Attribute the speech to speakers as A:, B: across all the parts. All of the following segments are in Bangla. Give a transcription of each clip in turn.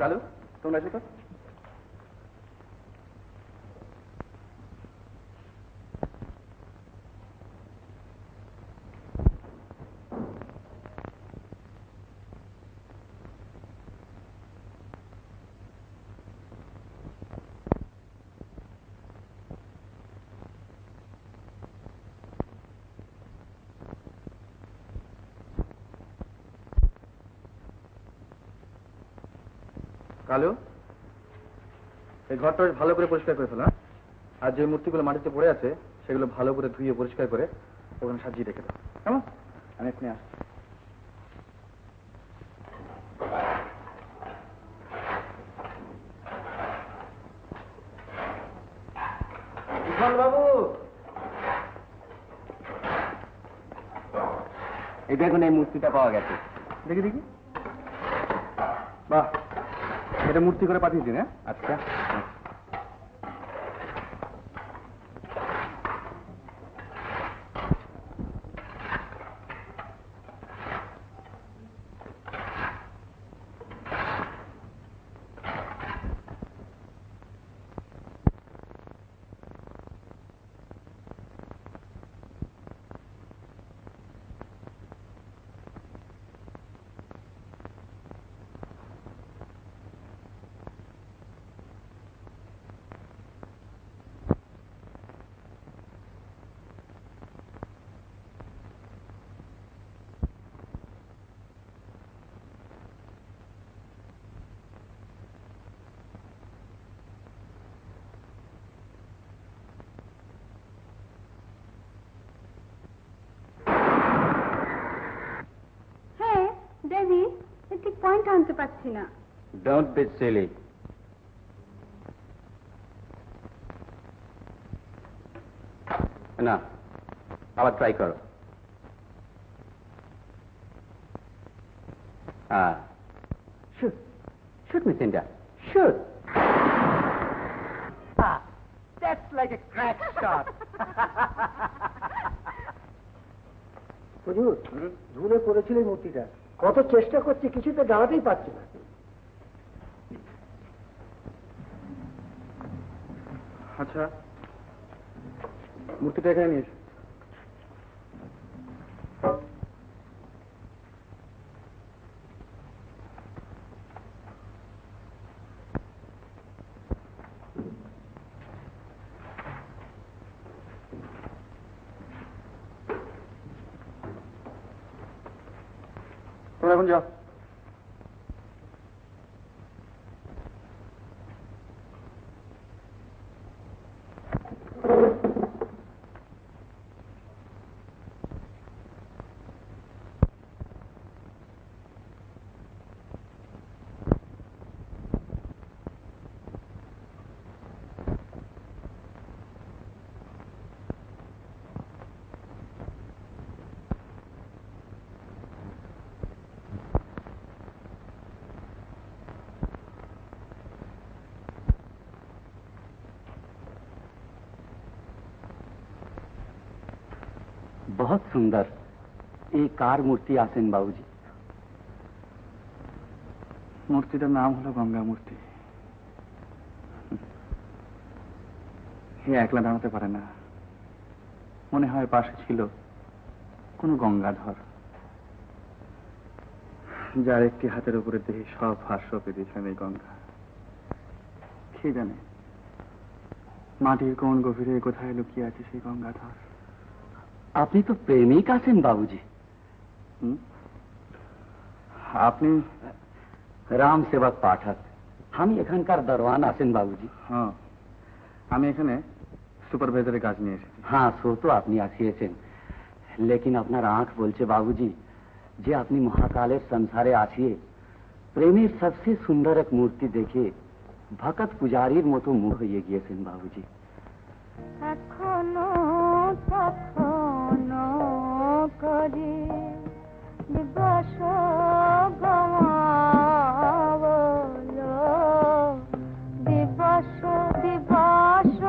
A: কালু তোমরা এসো তো। কালু এই ঘরটা ভালো করে পরিষ্কার করে ফেলো, আর যে মূর্তিগুলো মাটিতে পড়ে আছে সেগুলো ভালো করে ধুয়ে পরিষ্কার করে ওখানে সাজিয়ে রেখে দাও, কেমন? আমি এখানে আসছি।
B: বাবু এই দেখুন এই মূর্তিটা পাওয়া গেছে।
A: দেখি দেখি, বাহ, এটা মূর্তি করে পাঠিয়েছি না? আচ্ছা
C: পয়েন্ট আনতে পারছি না।
B: Don't be silly. না, আবার ট্রাই করো। শুট শুট মি সিন্ডা, shoot. That's like a crack shot.
D: হুজুর, ধুলে পড়েছিল এই মূর্তিটা, কত চেষ্টা করছি কিছুতে দাঁড়াতেই পারছি না।
A: আচ্ছা, মূর্তিটা এখানে নিয়ে এসো। তোমরা এখন যাও।
B: बहुत सुंदर। एक कार मूर्ति आसेन बाबूजी।
A: মূর্তিটার নাম হলো গঙ্গা মূর্তি। একলা দাঁড়াতে পারে না, মনে হয় পাশে ছিল কোন গঙ্গাধর, যার একটি হাতের উপরে দেহে সব ভাষ্য পেয়েছেন এই গঙ্গা। কে জানে মাটির কোন গভীরে কোথায় লুকিয়ে আছে সেই গঙ্গাধর।
B: আপনি তো প্রেমিক আছেন বাবুজি।
A: আপনি?
B: রাম সেবক পাঠক, আমি এখানকার দরওয়ান আছেন বাবুজি।
A: হ্যাঁ, আমি এখানে সুপারভাইজারের কাজ নিয়ে এসেছি।
B: হ্যাঁ, সো তো আপনি আসিয়েছেন, লেকিন আপনার আঁখ বলছে বাবুজি যে আপনি মহাকালের সংসারে আসিয়ে প্রেমের সবচেয়ে সুন্দর এক মূর্তি দেখে ভকত পূজারীর মতো মুখ হয়ে গিয়েছেন বাবুজি।
C: এখনো তখনো করে দিবস গমাবলো, দিবস দিবস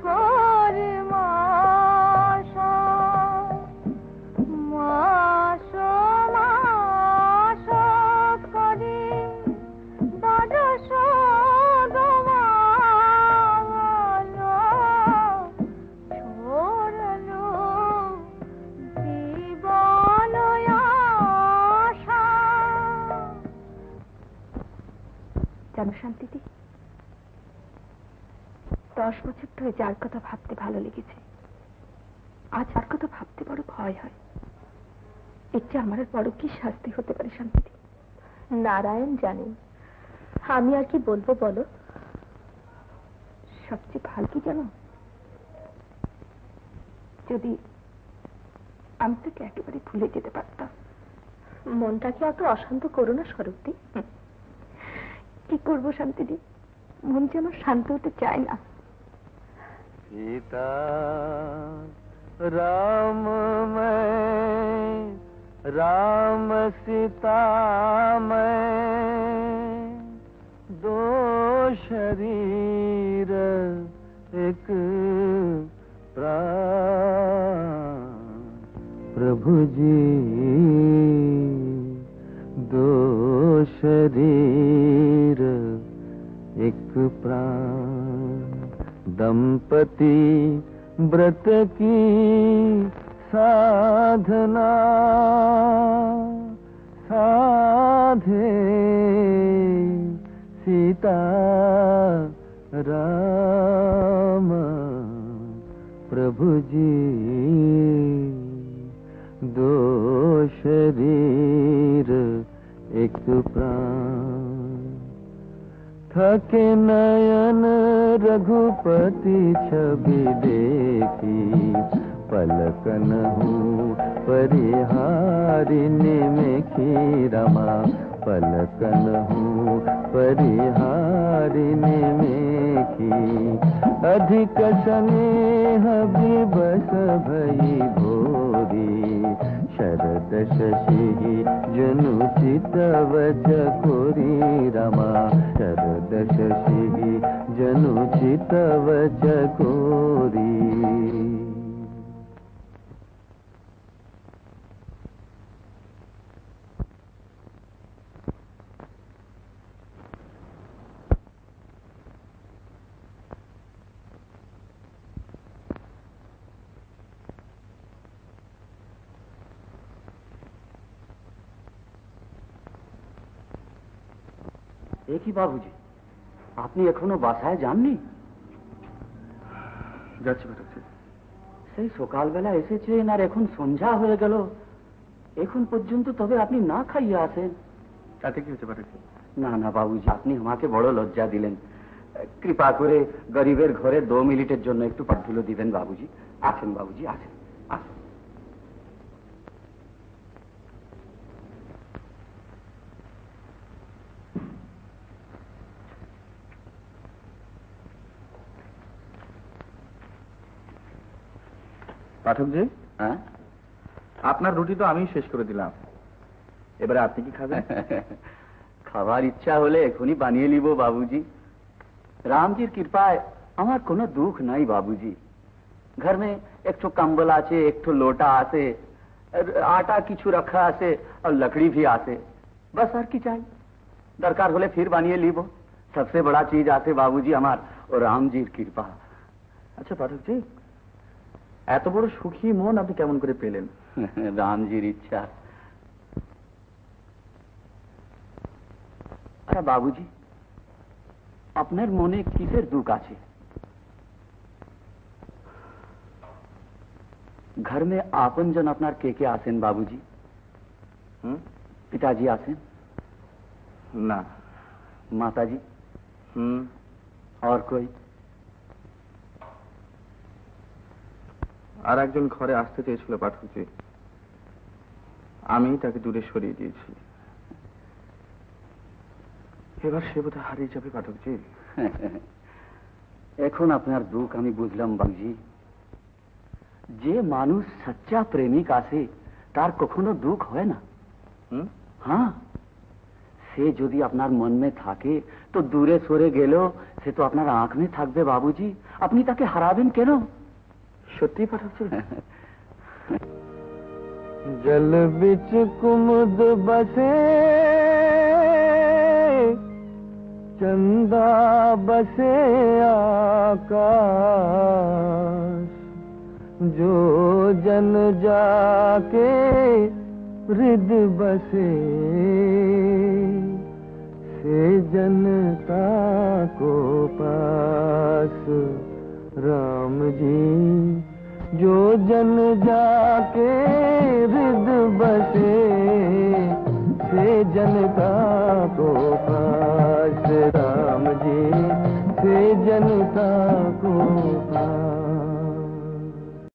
C: করে মাস মাস মাস করে জানো শান্তিদি, 10 বছর ধরে যার কথা ভাবতে ভালো লেগেছে, আজ আর কথা ভাবতে বড় ভয় হয়। এর চেয়ে আমার আর বড় কি শাস্তি হতে পারে শান্তিদি? নারায়ণ জানেন, আমি আর কি বলবো বলো। সবচেয়ে ভালো কি জানো, যদি আমি তোকে একেবারে ভুলে যেতে পারতাম। মনটাকে অত অশান্ত করো না স্বরূপদি। কি করবো শান্তিদি, মন যে আমার শান্ত হতে চায় না।
B: सीता राम मैं, राम सीता मैं, दो शरीर एक प्राण, प्रभु जी दो शरीर एक प्राण, दंपति व्रत की साधना साधे सीता राम, प्रभु जी दो शरीर एक प्राण, थके नयन रघुपति छवि देखी, पलकन हूँ परिहारिणी में खीरमा, पलकन हूँ परिहारिणी में की, अधिक स्नेह विवश भई भोरी, शरद शशि जनु चितव चकोरी रमा, शरद शशि जनु चितव चकोरी। কি বাবুজি, আপনি এখনো বাসায় যাননি?
A: যাচ্ছি পাঠাচ্ছি।
B: সেই সকালবেলা এসেছেন আর এখন সন্ধ্যা হয়ে গেল, এখন পর্যন্ত তবে আপনি না খাইয়ে আসেন।
A: তাতে কি হচ্ছে পাঠাচ্ছি?
B: না না বাবুজি, আপনি আমাকে বড় লজ্জা দিলেন। কৃপা করে গরিবের ঘরে 2 মিনিটের জন্য একটু পাঠধুলো দিবেন বাবুজি। আসেন বাবুজি, আসেন আসেন।
A: পাঠকজি,
B: হ্যাঁ,
A: আপনার রুটি তো আমি শেষ করে দিলাম, এবারে আপনি কি খাবেন?
B: খাবার ইচ্ছা হলে এখনই বানিয়ে নিব বাবুজি। রামজির কৃপায় আমার কোনো দুঃখ নাই বাবুজি। घर में एक ठो कंबल आसे, एक ठो लोटा आसे, आटा किछु रखा आसे और लकड़ी भी आसे, बस और की चाहिए। दरकार होले फिर बानिए लीबो। सबसे बड़ा चीज आसे बाबूजी हमार और रामजीर कृपा।
A: আচ্ছা পাঠকজি, এত বড় সুখী মন আপনি কেমন করে পেলেন?
B: রামজির ইচ্ছা। আচ্ছা বাবুজি, আপনার মনে কিসের দুঃখ আছে? घर में आपन जन अपना के आसेन बाबूजी? पिताजी आसेन
A: ना?
B: माताजी? और कोई?
A: আর একজন ঘরে আসতে চেয়েছিল পাঠকজি, আমি তাকে দূরে সরিয়ে দিয়েছি। এবার সে বোধহয় হারিয়ে যাবে পাঠকজি।
B: এখন আপনার দুঃখ আমি বুঝলাম বাবুজি। যে মানুষ সচ্চা প্রেমিক আছে তার কখনো দুঃখ হয় না। হ্যাঁ, সে যদি আপনার মন মে থাকে তো দূরে সরে গেলেও সে তো আপনার আঁখ মে থাকবে বাবুজি। আপনি তাকে হারাবেন কেন?
A: সত্যি পাঠাচ্ছি।
B: জল বিচ কুমুদ বসে, চন্দা বসে আকাশ, जो जन जाके हृद बसे,
A: से जनता को पास राम जी जो जन जाके हृदय बसे से जनता को पास राम जी से जनता को